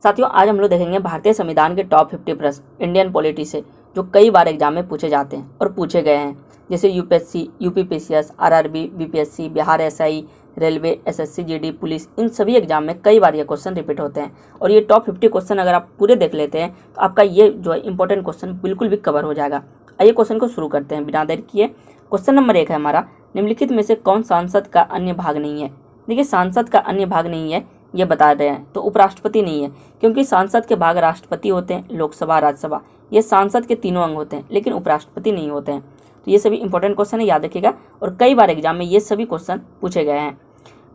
साथियों, आज हम लोग देखेंगे भारतीय संविधान के टॉप 50 प्रश्न इंडियन पॉलिटी से जो कई बार एग्जाम में पूछे जाते हैं और पूछे गए हैं, जैसे UPSC, UPPCS, RRB, BPSC, Bihar SI, railway, SSC, GD, police, इन सभी एग्जाम में कई बार ये क्वेश्चन रिपीट होते हैं। और ये टॉप 50 क्वेश्चन अगर आप पूरे देख लेते हैं तो आपका ये जो है इंपॉर्टेंट क्वेश्चन बिल्कुल भी कवर हो जाएगा। आइए क्वेश्चन को शुरू करते हैं बिना देर किए। क्वेश्चन नंबर 1 है हमारा, निम्नलिखित में से कौन सांसद का अन्य भाग नहीं है। देखिए, सांसद का अन्य भाग नहीं है ये बता रहे हैं, तो उपराष्ट्रपति नहीं है, क्योंकि सांसद के भाग राष्ट्रपति होते हैं, लोकसभा, राज्यसभा, ये सांसद के तीनों अंग होते हैं, लेकिन उपराष्ट्रपति नहीं होते हैं। तो ये सभी इंपॉर्टेंट क्वेश्चन है, याद रखिएगा, और कई बार एग्जाम में ये सभी क्वेश्चन पूछे गए हैं।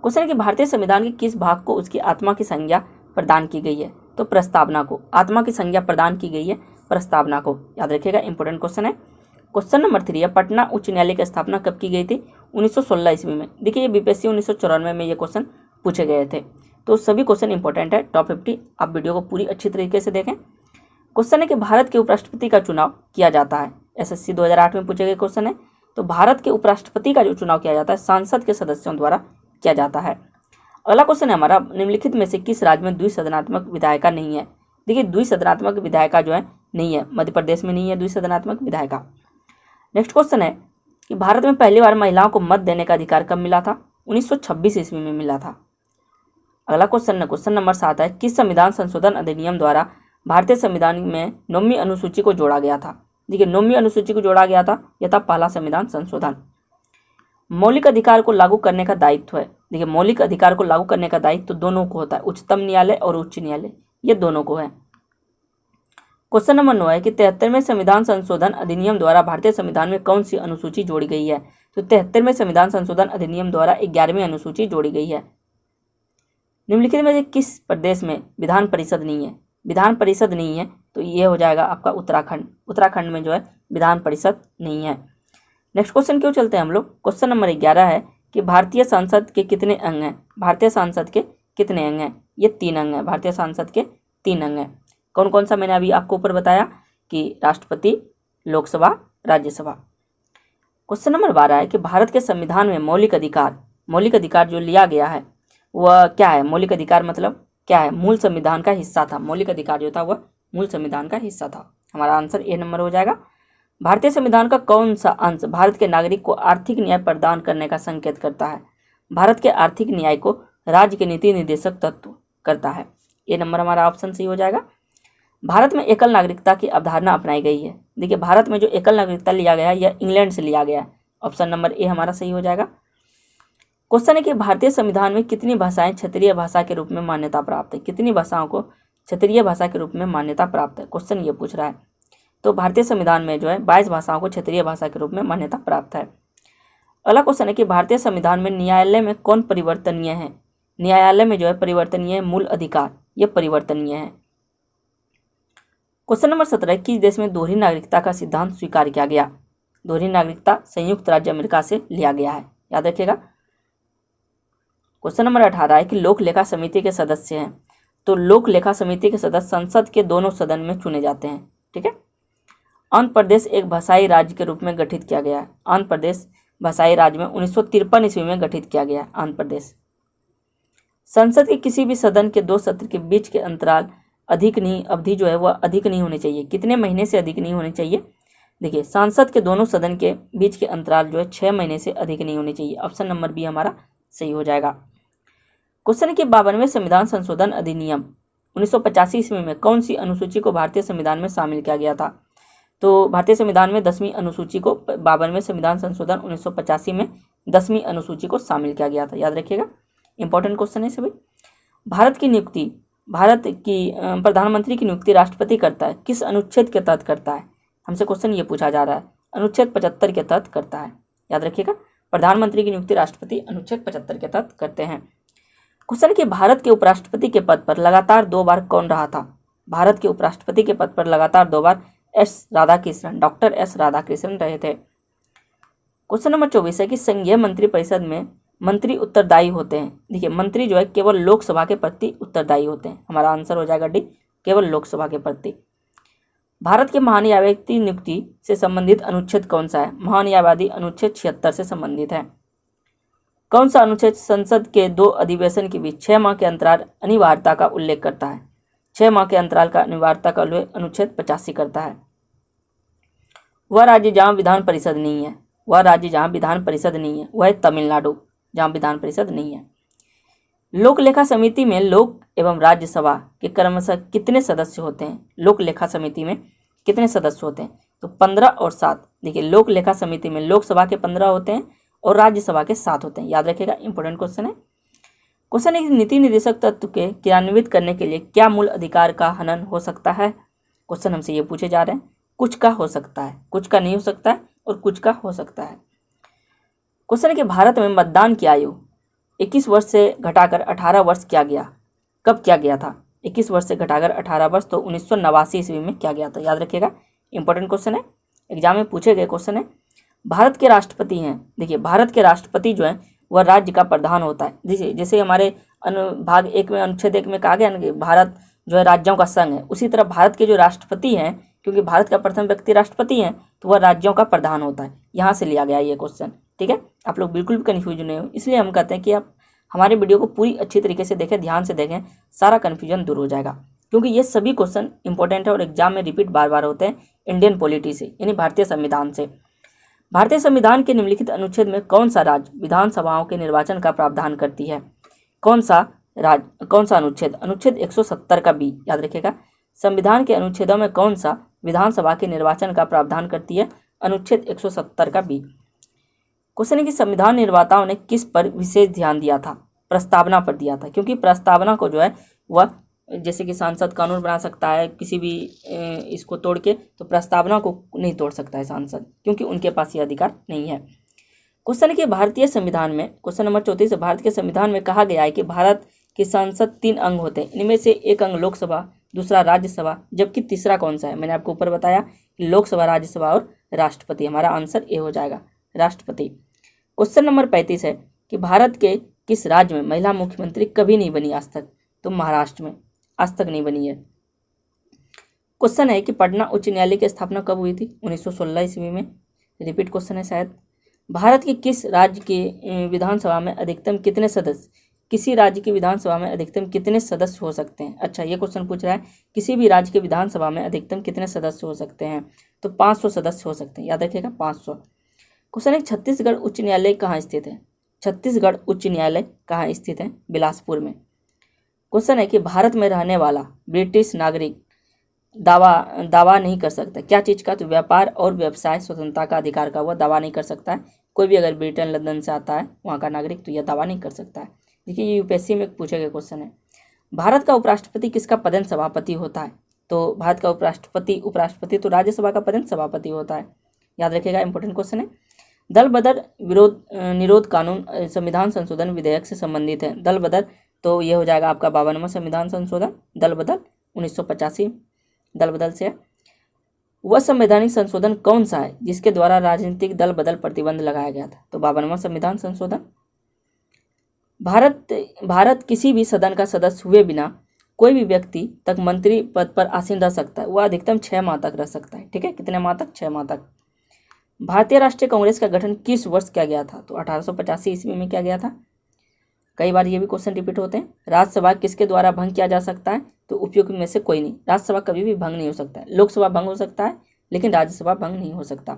क्वेश्चन है कि भारतीय संविधान के किस भाग को उसकी आत्मा की संज्ञा प्रदान की गई है। तो प्रस्तावना को आत्मा की संज्ञा प्रदान की गई है, प्रस्तावना को, याद रखिएगा, इंपॉर्टेंट क्वेश्चन है। क्वेश्चन नंबर 3 है, पटना उच्च न्यायालय की स्थापना कब की गई थी। 1916 ईस्वी में। देखिए, ये बीपीएससी 1994 में ये क्वेश्चन पूछे गए थे। तो सभी क्वेश्चन इंपॉर्टेंट है, टॉप 50। आप वीडियो को पूरी अच्छी तरीके से देखें। क्वेश्चन है कि भारत के उपराष्ट्रपति का चुनाव किया जाता है। एसएससी 2008 में पूछे गए क्वेश्चन है। तो भारत के उपराष्ट्रपति का जो चुनाव किया जाता है सांसद के सदस्यों द्वारा किया जाता है। अगला क्वेश्चन है हमारा, निम्नलिखित में से किस राज्य में द्विसदनात्मक विधायिका नहीं है। देखिए, द्विसदनात्मक विधायिका जो है नहीं है, मध्य प्रदेश में नहीं है द्विसदनात्मक विधायिका। नेक्स्ट क्वेश्चन है कि भारत में पहली बार महिलाओं को मत देने का अधिकार कब मिला था। 1926 ईस्वी में मिला था। अगला क्वेश्चन नंबर 7 है, किस संविधान संशोधन अधिनियम द्वारा भारतीय संविधान में 9वीं अनुसूची को जोड़ा गया था। देखिए, 9वीं अनुसूची को जोड़ा गया था, यह था पहला संविधान संशोधन। मौलिक अधिकार को लागू करने का दायित्व है। देखिए, मौलिक अधिकार को लागू करने का दायित्व तो दोनों को होता है, उच्चतम न्यायालय और उच्च न्यायालय, ये दोनों को है। क्वेश्चन नंबर 9 है कि 73वें संविधान संशोधन अधिनियम द्वारा भारतीय संविधान में कौन सी अनुसूची जोड़ी गई है। तो 73वें संविधान संशोधन अधिनियम द्वारा 11वीं अनुसूची जोड़ी गई है। निम्नलिखित में से किस प्रदेश में विधान परिषद नहीं है। विधान परिषद नहीं है तो ये हो जाएगा आपका उत्तराखंड। उत्तराखंड में जो है विधान परिषद नहीं है। नेक्स्ट क्वेश्चन क्यों चलते हैं हम लोग। क्वेश्चन नंबर 11 है कि भारतीय संसद के कितने अंग हैं। भारतीय संसद के कितने अंग हैं। ये 3 अंग हैं, भारतीय संसद के 3 अंग हैं। कौन कौन सा मैंने अभी आपको ऊपर बताया कि राष्ट्रपति, लोकसभा, राज्यसभा। क्वेश्चन नंबर 12 है कि भारत के संविधान में मौलिक अधिकार जो लिया गया है वह क्या है। मौलिक अधिकार मतलब क्या है, मूल संविधान का हिस्सा था। मौलिक अधिकार जो था वह मूल संविधान का हिस्सा था। हमारा आंसर ए नंबर हो जाएगा। भारतीय संविधान का कौन सा अंश भारत के नागरिक को आर्थिक न्याय प्रदान करने का संकेत करता है। भारत के आर्थिक न्याय को राज्य के नीति निर्देशक तत्व करता है। ए नंबर हमारा ऑप्शन सही हो जाएगा। भारत में एकल नागरिकता की अवधारणा अपनाई गई है। देखिए, भारत में जो एकल नागरिकता लिया गया है यह इंग्लैंड से लिया गया है। ऑप्शन नंबर ए हमारा सही हो जाएगा। क्वेश्चन है कि भारतीय संविधान में कितनी भाषाएं क्षेत्रीय भाषा के रूप में मान्यता प्राप्त है। कितनी भाषाओं को क्षेत्रीय भाषा के रूप में मान्यता प्राप्त है, क्वेश्चन ये पूछ रहा है। तो भारतीय संविधान में जो है 22 भाषाओं को क्षेत्रीय भाषा के रूप में मान्यता प्राप्त है। अगला क्वेश्चन है कि भारतीय संविधान में न्यायालय में कौन परिवर्तनीय है। न्यायालय में जो है परिवर्तनीय मूल अधिकार, ये परिवर्तनीय है। क्वेश्चन नंबर 17, किस देश में दोहरी नागरिकता का सिद्धांत स्वीकार किया गया। दोहरी नागरिकता संयुक्त राज्य अमेरिका से लिया गया है, याद रखिएगा। क्वेश्चन नंबर 18 है कि लोक लेखा समिति के सदस्य हैं। तो लोक लेखा समिति के सदस्य संसद के दोनों सदन में चुने जाते हैं, ठीक है। आंध्र प्रदेश एक भाषाई राज्य के रूप में गठित किया गया है। आंध्र प्रदेश भाषाई राज्य में 1953 ईस्वी में गठित किया गया है आंध्र प्रदेश। संसद के किसी भी सदन के 2 सत्र के बीच के अंतराल अवधि जो है वह अधिक नहीं होनी चाहिए। कितने महीने से अधिक नहीं होनी चाहिए। देखिए, सांसद के दोनों सदन के बीच के अंतराल जो है 6 महीने से अधिक नहीं होनी चाहिए। ऑप्शन नंबर बी हमारा सही हो जाएगा। क्वेश्चन है कि 52वें संविधान संशोधन अधिनियम 1985 ईस्वी में कौन सी अनुसूची को भारतीय संविधान में शामिल किया गया था। तो भारतीय संविधान में 10वीं अनुसूची को 52वें संविधान संशोधन 1985 में 10वीं अनुसूची को शामिल किया गया था, याद रखिएगा। इंपॉर्टेंट क्वेश्चन है सभी। भारत की प्रधानमंत्री की नियुक्ति राष्ट्रपति करता है, किस अनुच्छेद के तहत करता है। हमसे क्वेश्चन ये पूछा जा रहा है, अनुच्छेद 75 के तहत करता है, याद रखिएगा। प्रधानमंत्री की नियुक्ति राष्ट्रपति अनुच्छेद 75 के तहत करते हैं। क्वेश्चन कि भारत के उपराष्ट्रपति के पद पर लगातार 2 बार कौन रहा था। भारत के उपराष्ट्रपति के पद पर लगातार 2 बार डॉक्टर एस राधाकृष्णन रहे थे। क्वेश्चन नंबर 24 है कि संघीय मंत्री परिषद में मंत्री उत्तरदायी होते हैं। देखिए, मंत्री जो है केवल लोकसभा के प्रति उत्तरदायी होते हैं। हमारा आंसर हो जाएगा डी, केवल लोकसभा के प्रति। भारत के महान्यायवादी नियुक्ति से संबंधित अनुच्छेद कौन सा है। महान्यायवादी अनुच्छेद 76 से संबंधित है। कौन सा अनुच्छेद संसद के 2 अधिवेशन के बीच 6 माह के अंतराल अनिवार्यता का उल्लेख करता है। 6 माह के अंतराल का अनिवार्यता का उल्लेख अनुच्छेद 85 करता है। वह राज्य जहाँ विधान परिषद नहीं है, वह राज्य जहाँ विधान परिषद नहीं है वह है तमिलनाडु, जहाँ विधान परिषद नहीं है। लोक लेखा समिति में लोक एवं राज्यसभा के क्रमशः कितने सदस्य होते हैं? लोक लेखा समिति में कितने सदस्य होते हैं? तो 15 और 7। देखिए, लोक लेखा समिति में लोकसभा के 15 होते हैं और राज्यसभा के 7 होते हैं। याद रखिएगा, इंपॉर्टेंट क्वेश्चन है। क्वेश्चन है कि नीति निर्देशक तत्व के क्रियान्वित करने के लिए क्या मूल अधिकार का हनन हो सकता है? क्वेश्चन हमसे ये पूछे जा रहे हैं। कुछ का हो सकता है, कुछ का नहीं हो सकता है और कुछ का हो सकता है। क्वेश्चन है कि भारत में मतदान की आयु 21 वर्ष से घटाकर 18 वर्ष किया गया। कब किया गया था? 21 वर्ष से घटाकर 18 वर्ष तो 1989 ईस्वी में किया गया था। याद रखिएगा, इंपॉर्टेंट क्वेश्चन है, एग्जाम में पूछे गए क्वेश्चन है। भारत के राष्ट्रपति हैं, देखिए भारत के राष्ट्रपति जो है वह राज्य का प्रधान होता है। जैसे हमारे भाग 1 में अनुच्छेद 1 में कहा गया ना कि भारत जो है राज्यों का संघ है, उसी तरह भारत के जो राष्ट्रपति हैं, क्योंकि भारत का प्रथम व्यक्ति राष्ट्रपति हैं, तो वह राज्यों का प्रधान होता है। यहाँ से लिया गया ये क्वेश्चन, ठीक है। आप लोग बिल्कुल भी कन्फ्यूज नहीं हो, इसलिए हम कहते हैं कि आप हमारे वीडियो को पूरी अच्छी तरीके से देखें, ध्यान से देखें, सारा कन्फ्यूजन दूर हो जाएगा। क्योंकि ये सभी क्वेश्चन इंपॉर्टेंट है और एग्जाम में रिपीट बार बार होते हैं इंडियन पॉलिटी से, यानी भारतीय संविधान से। भारतीय संविधान के निम्नलिखित अनुच्छेद में कौन सा राज्य विधानसभाओं के निर्वाचन का प्रावधान करती है? कौन सा अनुच्छेद? अनुच्छेद 170 का बी। याद रखिएगा, संविधान के अनुच्छेदों में कौन सा विधानसभा के निर्वाचन का प्रावधान करती है? अनुच्छेद 170 का बी। क्वेश्चन है कि संविधान निर्माताओं ने किस पर विशेष ध्यान दिया था? प्रस्तावना पर दिया था, क्योंकि प्रस्तावना को जो है वह जैसे कि सांसद कानून बना सकता है किसी भी इसको तोड़ के, तो प्रस्तावना को नहीं तोड़ सकता है सांसद, क्योंकि उनके पास ये अधिकार नहीं है। क्वेश्चन है कि भारतीय संविधान में, क्वेश्चन नंबर 34, भारत के संविधान में कहा गया है कि भारत के सांसद 3 अंग होते हैं। इनमें से एक अंग लोकसभा, दूसरा राज्यसभा, जबकि तीसरा कौन सा है? मैंने आपको ऊपर बताया कि लोकसभा, राज्यसभा और राष्ट्रपति। हमारा आंसर ए हो जाएगा, राष्ट्रपति। क्वेश्चन नंबर 35 है कि भारत के किस राज्य में महिला मुख्यमंत्री कभी नहीं बनी आज तक? तो महाराष्ट्र में आज तक नहीं बनी है। क्वेश्चन है कि पटना उच्च न्यायालय की स्थापना कब हुई थी? 1916 ईस्वी में। रिपीट क्वेश्चन है शायद। भारत के किस राज्य के विधानसभा में अधिकतम कितने सदस्य, किसी राज्य की विधानसभा में अधिकतम कितने सदस्य हो सकते हैं? अच्छा, ये क्वेश्चन पूछ रहा है किसी भी राज्य के विधानसभा में अधिकतम कितने सदस्य हो सकते हैं? तो 500 सदस्य हो सकते हैं। याद रखिएगा, 500। क्वेश्चन है छत्तीसगढ़ उच्च न्यायालय कहाँ स्थित है? छत्तीसगढ़ उच्च न्यायालय कहाँ स्थित है? बिलासपुर में। क्वेश्चन है कि भारत में रहने वाला ब्रिटिश नागरिक दावा नहीं कर सकता क्या चीज़ का? तो व्यापार और व्यवसाय स्वतंत्रता का अधिकार का वह दावा नहीं कर सकता है। कोई भी अगर ब्रिटेन, लंदन से आता है वहाँ का नागरिक, तो यह दावा नहीं कर सकता है। देखिए, ये यूपीएससी में पूछे गए क्वेश्चन है। भारत का उपराष्ट्रपति किसका पदेन सभापति होता है? तो भारत का उपराष्ट्रपति तो राज्यसभा का पदेन सभापति होता है। याद रखिएगा, इंपॉर्टेंट क्वेश्चन है। दल बदल निरोध कानून संविधान संशोधन विधेयक से संबंधित है। दल बदल तो ये हो जाएगा आपका 52वां संविधान संशोधन। दल बदल 1985 दल बदल से। वह संवैधानिक संशोधन कौन सा है जिसके द्वारा राजनीतिक दल बदल प्रतिबंध लगाया गया था? तो 52वां संविधान संशोधन। भारत किसी भी सदन का सदस्य हुए बिना कोई भी व्यक्ति तक मंत्री पद पर आसीन रह सकता है। वह अधिकतम 6 माह तक रह सकता है। ठीक है, कितने माह तक? 6 माह तक। भारतीय राष्ट्रीय कांग्रेस का गठन किस वर्ष किया गया था? तो 1885 ईस्वी में किया गया था। कई बार ये भी क्वेश्चन रिपीट होते हैं। राज्यसभा किसके द्वारा भंग किया जा सकता है? तो उपयुक्त में से कोई नहीं। राज्यसभा कभी भी भंग नहीं हो सकता है। लोकसभा भंग हो सकता है, लेकिन राज्यसभा भंग नहीं हो सकता।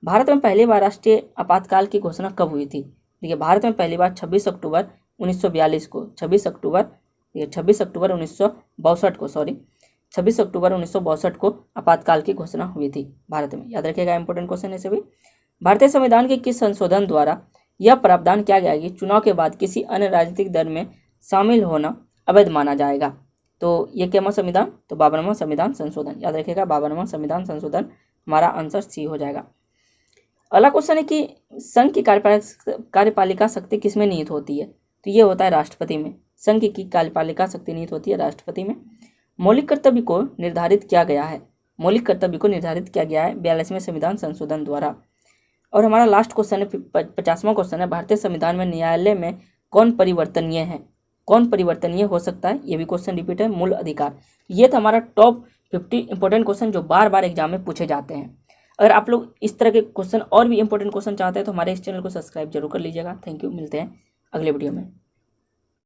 भारत में पहली बार राष्ट्रीय आपातकाल की घोषणा कब हुई थी? देखिए, भारत में पहली बार 26 अक्टूबर 1942 को 26 अक्टूबर 1962 को आपातकाल की घोषणा हुई थी भारत में। याद रखिएगा, इंपॉर्टेंट क्वेश्चन है सभी। भारतीय संविधान के किस संशोधन द्वारा यह प्रावधान किया गया कि चुनाव के बाद किसी अन्य राजनीतिक दल में शामिल होना अवैध माना जाएगा? तो ये क्या संविधान? तो 52वां संविधान संशोधन। याद रखिएगा, 52वां संविधान संशोधन। हमारा आंसर सी हो जाएगा। अगला क्वेश्चन है कि संघ की कार्यपालिका शक्ति किसमें निहित होती है? तो ये होता है राष्ट्रपति में। संघ की कार्यपालिका शक्ति निहित होती है राष्ट्रपति में। मौलिक कर्तव्य को निर्धारित किया गया है 42वें संविधान संशोधन द्वारा। और हमारा लास्ट क्वेश्चन है, 50वां क्वेश्चन है, भारतीय संविधान में न्यायालय में कौन परिवर्तनीय है? कौन परिवर्तनीय हो सकता है? ये भी क्वेश्चन रिपीट है, मूल अधिकार। ये था हमारा टॉप 50 इंपॉर्टेंट क्वेश्चन जो बार बार एग्जाम में पूछे जाते हैं। अगर आप लोग इस तरह के क्वेश्चन और भी इंपॉर्टेंट क्वेश्चन चाहते हैं तो हमारे इस चैनल को सब्सक्राइब जरूर कर लीजिएगा। थैंक यू, मिलते हैं अगले वीडियो में।